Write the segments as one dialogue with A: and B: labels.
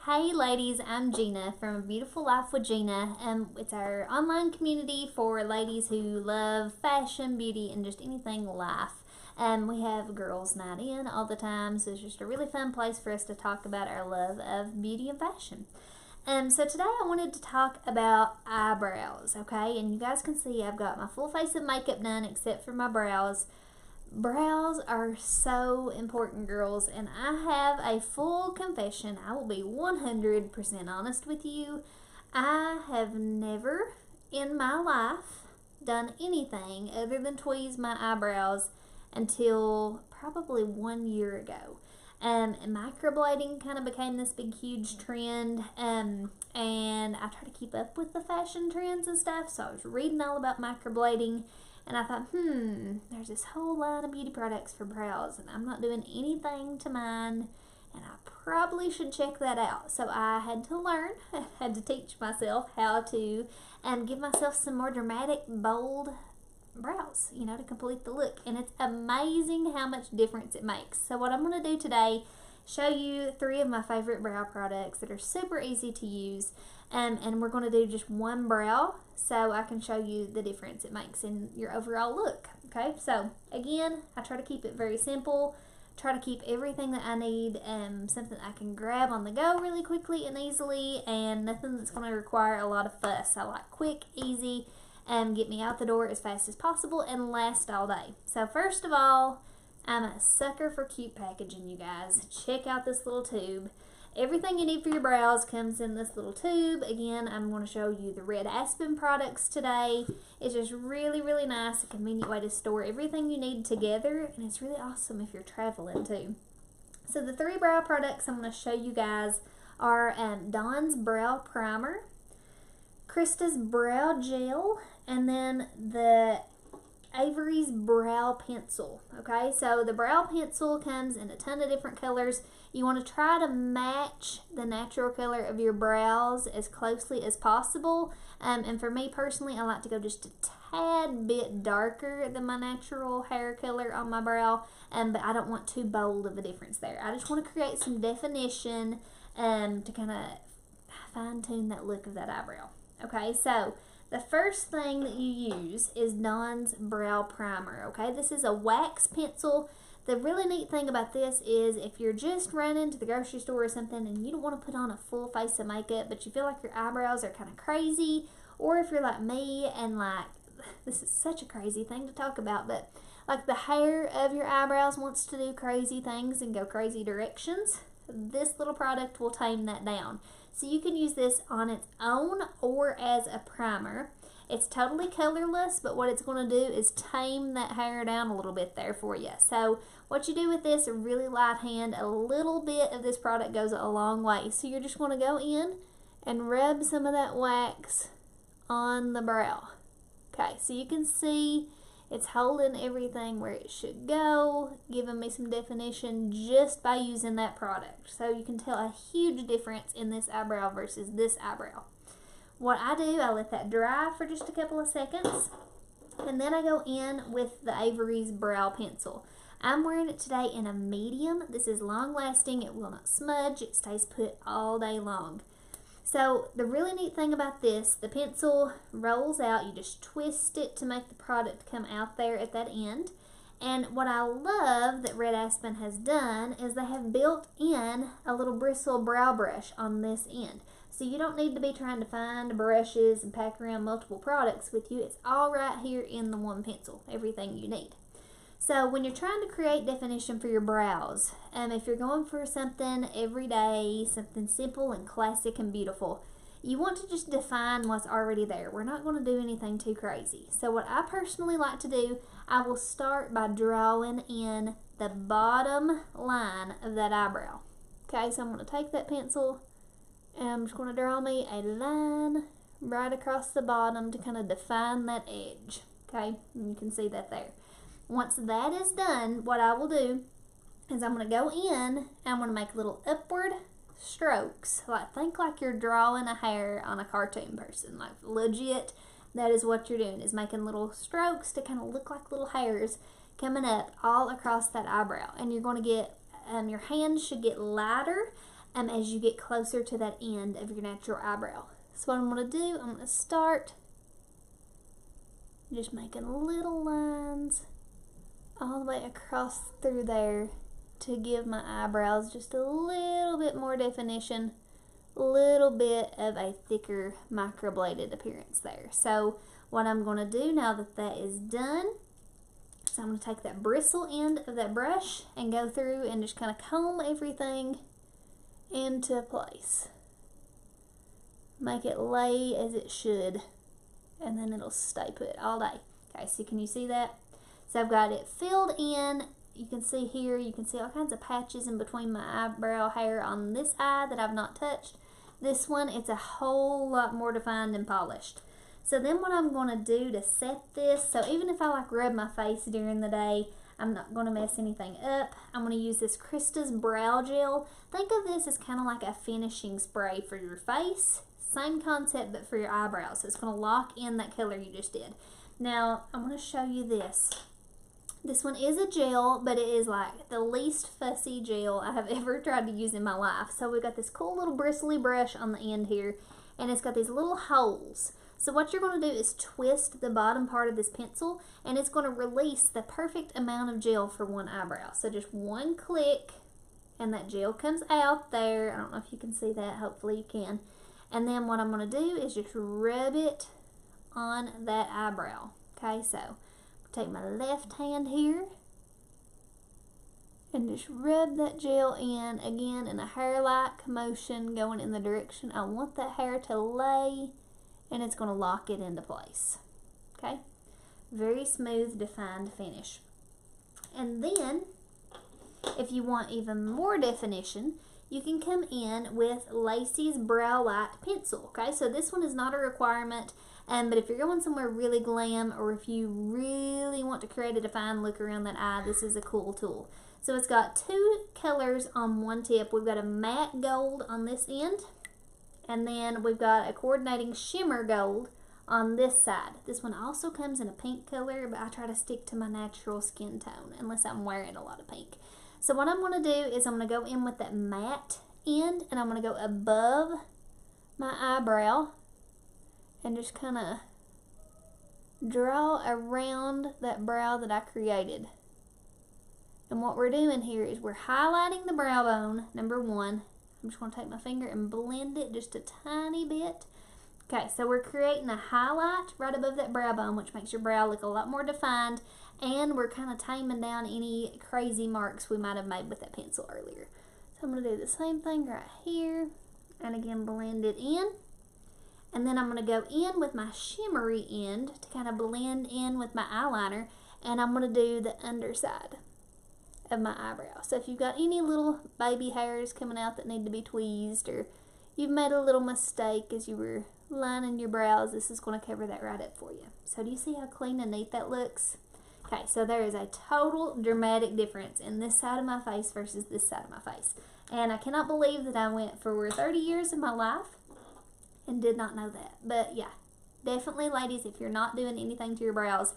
A: Hey ladies, I'm Gina from A Beautiful Life with Gina, and it's our online community for ladies who love fashion, beauty, and just anything life. We have girls' night in all the time, so it's just a really fun place for us to talk about our love of beauty and fashion. So today I wanted to talk about eyebrows, okay? And you guys can see I've got my full face of makeup done except for my brows. Brows are so important, girls, and I have a full confession. I will be 100% honest with you. I have never in my life done anything other than tweeze my eyebrows until probably 1 year ago. And microblading kind of became this big huge trend, and I try to keep up with the fashion trends and stuff, so I was reading all about microblading. And I thought, there's this whole line of beauty products for brows, and I'm not doing anything to mine, and I probably should check that out. So I had to learn, I had to teach myself how to give myself some more dramatic, bold brows, to complete the look. And it's amazing how much difference it makes. So what I'm going to do today, show you 3 of my favorite brow products that are super easy to use. And we're going to do just one brow so I can show you the difference it makes in your overall look. Okay, so again, I try to keep it very simple. Try to keep everything that I need something I can grab on the go really quickly and easily, and nothing that's going to require a lot of fuss. I like quick, easy, get me out the door as fast as possible and last all day. So first of all, I'm a sucker for cute packaging, you guys. Check out this little tube. Everything you need for your brows comes in this little tube. Again, I'm going to show you the Red Aspen products today. It's just really, really nice, a convenient way to store everything you need together, and it's really awesome if you're traveling too. So the 3 brow products I'm going to show you guys are Dawn's Brow Primer, Christa's Brow Gel, and then the Averie's Brow Pencil. Okay, so the brow pencil comes in a ton of different colors. You want to try to match the natural color of your brows as closely as possible. And for me personally, I like to go just a tad bit darker than my natural hair color on my brow, but I don't want too bold of a difference there. I just want to create some definition to kind of fine tune that look of that eyebrow. Okay, so the first thing that you use is Dawn's Brow Primer. Okay, this is a wax pencil. The really neat thing about this is if you're just running to the grocery store or something and you don't want to put on a full face of makeup, but you feel like your eyebrows are kind of crazy, or if you're like me and this is such a crazy thing to talk about, but like the hair of your eyebrows wants to do crazy things and go crazy directions, this little product will tame that down. So you can use this on its own or as a primer. It's totally colorless, but what it's going to do is tame that hair down a little bit there for you. So what you do with this, a really light hand, a little bit of this product goes a long way. So you're just going to go in and rub some of that wax on the brow. Okay, so you can see it's holding everything where it should go, giving me some definition just by using that product. So you can tell a huge difference in this eyebrow versus this eyebrow. What I do, I let that dry for just a couple of seconds, and then I go in with the Averie's Brow Pencil. I'm wearing it today in a medium. This is long lasting, it will not smudge, it stays put all day long. So the really neat thing about this, the pencil rolls out, you just twist it to make the product come out there at that end. And what I love that Red Aspen has done is they have built in a little bristle brow brush on this end. So you don't need to be trying to find brushes and pack around multiple products with you. It's all right here in the one pencil, everything you need. So when you're trying to create definition for your brows, if you're going for something every day, something simple and classic and beautiful, you want to just define what's already there. We're not going to do anything too crazy. So what I personally like to do, I will start by drawing in the bottom line of that eyebrow. Okay, so I'm going to take that pencil and I'm just going to draw me a line right across the bottom to kind of define that edge. Okay, and you can see that there. Once that is done, what I will do is I'm going to go in and I'm going to make little upward strokes. Think like you're drawing a hair on a cartoon person. Like legit, that is what you're doing, is making little strokes to kind of look like little hairs coming up all across that eyebrow. And you're going to get, your hands should get lighter as you get closer to that end of your natural eyebrow. So what I'm going to do, I'm going to start just making little lines all the way across through there to give my eyebrows just a little bit more definition, a little bit of a thicker microbladed appearance there. So what I'm going to do now that that is done, so I'm going to take that bristle end of that brush and go through and just kind of comb everything into place. Make it lay as it should, and then it'll stay put all day. Okay, so can you see that? So I've got it filled in. You can see here, you can see all kinds of patches in between my eyebrow hair on this eye that I've not touched. This one, it's a whole lot more defined and polished. So then what I'm going to do to set this, so even if I like rub my face during the day, I'm not going to mess anything up. I'm going to use this Christa's brow gel. Think of this as kind of like a finishing spray for your face. Same concept, but for your eyebrows. So it's going to lock in that color you just did. Now, I'm going to show you this. This one is a gel, but it is like the least fussy gel I have ever tried to use in my life. So we've got this cool little bristly brush on the end here, and it's got these little holes. So what you're going to do is twist the bottom part of this pencil, and it's going to release the perfect amount of gel for one eyebrow. So just one click, and that gel comes out there. I don't know if you can see that. Hopefully you can. And then what I'm going to do is just rub it on that eyebrow. Okay, so take my left hand here and just rub that gel in, again in a hair-like motion going in the direction I want that hair to lay, and it's going to lock it into place. Okay, very smooth, defined finish. And then if you want even more definition, you can come in with Lacey's Browlight pencil. Okay, so this one is not a requirement, but if you're going somewhere really glam, or if you really want to create a defined look around that eye, this is a cool tool. So it's got two colors on one tip. We've got a matte gold on this end, and then we've got a coordinating shimmer gold on this side. This one also comes in a pink color, but I try to stick to my natural skin tone unless I'm wearing a lot of pink. So what I'm going to do is I'm going to go in with that matte end, and I'm going to go above my eyebrow and just kind of draw around that brow that I created. And what we're doing here is we're highlighting the brow bone, number one. I'm just going to take my finger and blend it just a tiny bit. Okay, so we're creating a highlight right above that brow bone, which makes your brow look a lot more defined, and we're kind of taming down any crazy marks we might have made with that pencil earlier. So I'm going to do the same thing right here, and again blend it in. And then I'm going to go in with my shimmery end to kind of blend in with my eyeliner, and I'm going to do the underside of my eyebrow. So if you've got any little baby hairs coming out that need to be tweezed, or you've made a little mistake as you were lining your brows, this is going to cover that right up for you. So do you see how clean and neat that looks? Okay, so there is a total dramatic difference in this side of my face versus this side of my face. And I cannot believe that I went for 30 years of my life and did not know that. But yeah, definitely ladies, if you're not doing anything to your brows,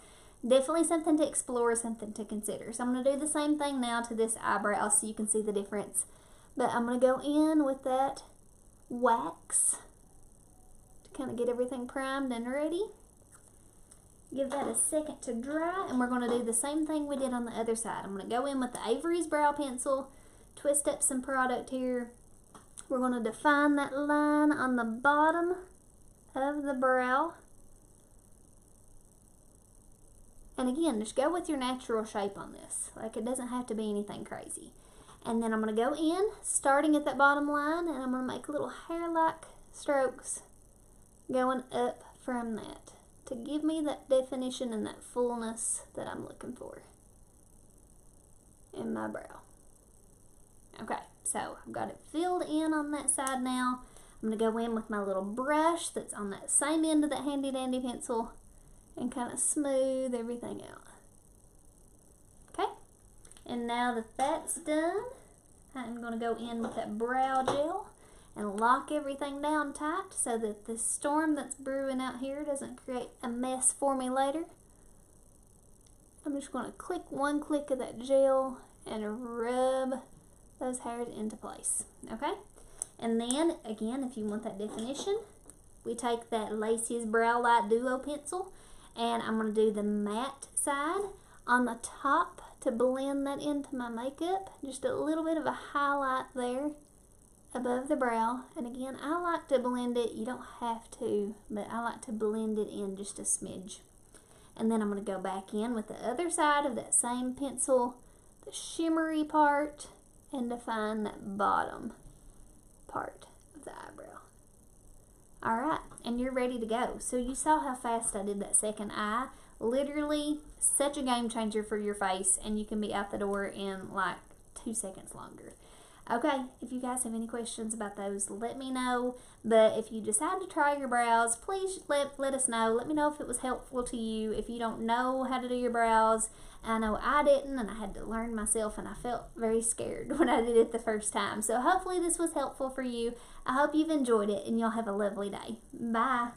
A: definitely something to explore, something to consider. So I'm going to do the same thing now to this eyebrow so you can see the difference. But I'm going to go in with that wax to kind of get everything primed and ready. Give that a second to dry, and we're going to do the same thing we did on the other side. I'm going to go in with the Averie's brow pencil, twist up some product here. We're going to define that line on the bottom of the brow. And again, just go with your natural shape on this. Like, it doesn't have to be anything crazy. And then I'm going to go in, starting at that bottom line, and I'm going to make little hair-like strokes going up from that to give me that definition and that fullness that I'm looking for in my brow. Okay, so I've got it filled in on that side now. I'm going to go in with my little brush that's on that same end of that handy dandy pencil and kind of smooth everything out. Okay, and now that that's done, I'm going to go in with that brow gel and lock everything down tight so that the storm that's brewing out here doesn't create a mess for me later. I'm just going to click one click of that gel and rub those hairs into place. Okay, And then, again, if you want that definition, we take that Lacey's Browlight Duo pencil, and I'm going to do the matte side on the top to blend that into my makeup. Just a little bit of a highlight there above the brow. And again, I like to blend it. You don't have to, but I like to blend it in just a smidge. And then I'm going to go back in with the other side of that same pencil, the shimmery part, and define that bottom part of the eyebrow. Alright, and you're ready to go. So you saw how fast I did that second eye. Literally such a game changer for your face, and you can be out the door in like 2 seconds longer. Okay, if you guys have any questions about those, let me know. But if you decide to try your brows, please let us know. Let me know if it was helpful to you. If you don't know how to do your brows, I know I didn't, and I had to learn myself, and I felt very scared when I did it the first time. So hopefully this was helpful for you. I hope you've enjoyed it, and you'll have a lovely day. Bye.